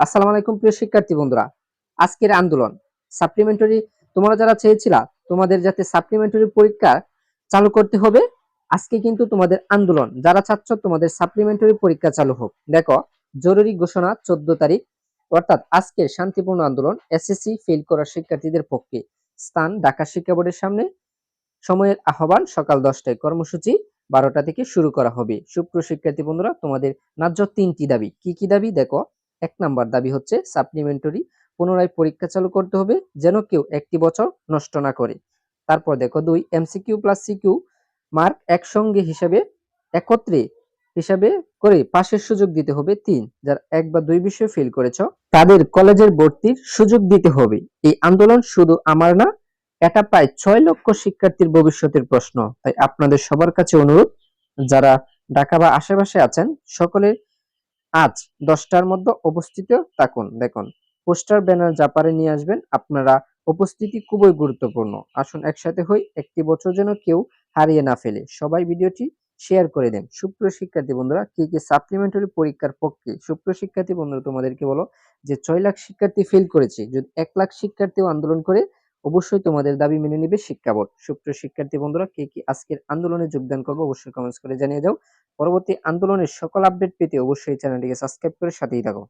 আসসালামু আলাইকুম প্রিয় শিক্ষার্থী বন্ধুরা। আজকের আন্দোলন সাপ্লিমেন্টারি, তোমরা যারা চেয়েছিলা তোমাদের যাতে সাপ্লিমেন্টারি পরীক্ষা চালু করতে হবে, আজকে কিন্তু তোমাদের আন্দোলন, যারা চাচ্ছ তোমাদের সাপ্লিমেন্টারি পরীক্ষা চালু হোক, দেখো জরুরি ঘোষণা 14 তারিখ অর্থাৎ আজকে শান্তিপূর্ণ আন্দোলন এসএসসি ফেল করা শিক্ষার্থীদের পক্ষে। স্থান ঢাকা শিক্ষা বোর্ডের সামনে। সময়ের আহ্বান সকাল 10টায়। কর্মসূচি 12টা থেকে শুরু করা হবে। সুপ্রিয় শিক্ষার্থী বন্ধুরা, তোমাদের ন্যায্য 3টি দাবি। কি কি দাবি দেখো। 1 নাম্বার দাবি হচ্ছে সাপ্লিমেন্টারি পুনরায় পরীক্ষা চালু করতে হবে, যেন কেউ একটি বছর নষ্ট না করে। তারপর দেখো 2, এমসিকিউ প্লাস সিকিউ মার্ক একসঙ্গে একত্রে হিসাবে করে পাশের সুযোগ দিতে হবে। 3, যারা 1 বা 2 বিষয়ে ফেল করেছো তাদের কলেজের ভর্তির সুযোগ দিতে হবে। এই আন্দোলন শুধু আমার না, এটা প্রায় 6 লক্ষ শিক্ষার্থীর ভবিষ্যতের প্রশ্ন। তাই আপনাদের সবার কাছে অনুরোধ, যারা ঢাকা বা আশেপাশে আছেন সকলে আজ 10টার মধ্যে উপস্থিত থাকুন। দেখুন পোস্টার ব্যানার যা পারে নিয়ে আসবেন। আপনারা উপস্থিতি খুবই গুরুত্বপূর্ণ। আসুন একসাথে হই, একটি বছর যেন কেউ হারিয়ে না ফেলে। সবাই ভিডিওটি শেয়ার করে দেন। সুপ্রিয় শিক্ষার্থী বন্ধুরা, কি কি সাপ্লিমেন্টারি পরীক্ষার পক্ষে? সুপ্রিয় শিক্ষার্থী বন্ধুরা, তোমাদেরকে বলো যে 6 লাখ শিক্ষার্থী ফেল করেছে, যদি 1 লাখ শিক্ষার্থীও আন্দোলন করে অবশ্যই তোমাদের দাবি মেনে নিবে শিক্ষা বোর্ড। সুপ্রিয় শিক্ষার্থী বন্ধুরা, কে কি আজকের আন্দোলনে যোগদান করবে অবশ্যই কমেন্টস করে জানিয়ে দাও। পরবর্তী আন্দোলনের সকল আপডেট পেতে অবশ্যই চ্যানেলটিকে সাবস্ক্রাইব করে সাথেই থাকো।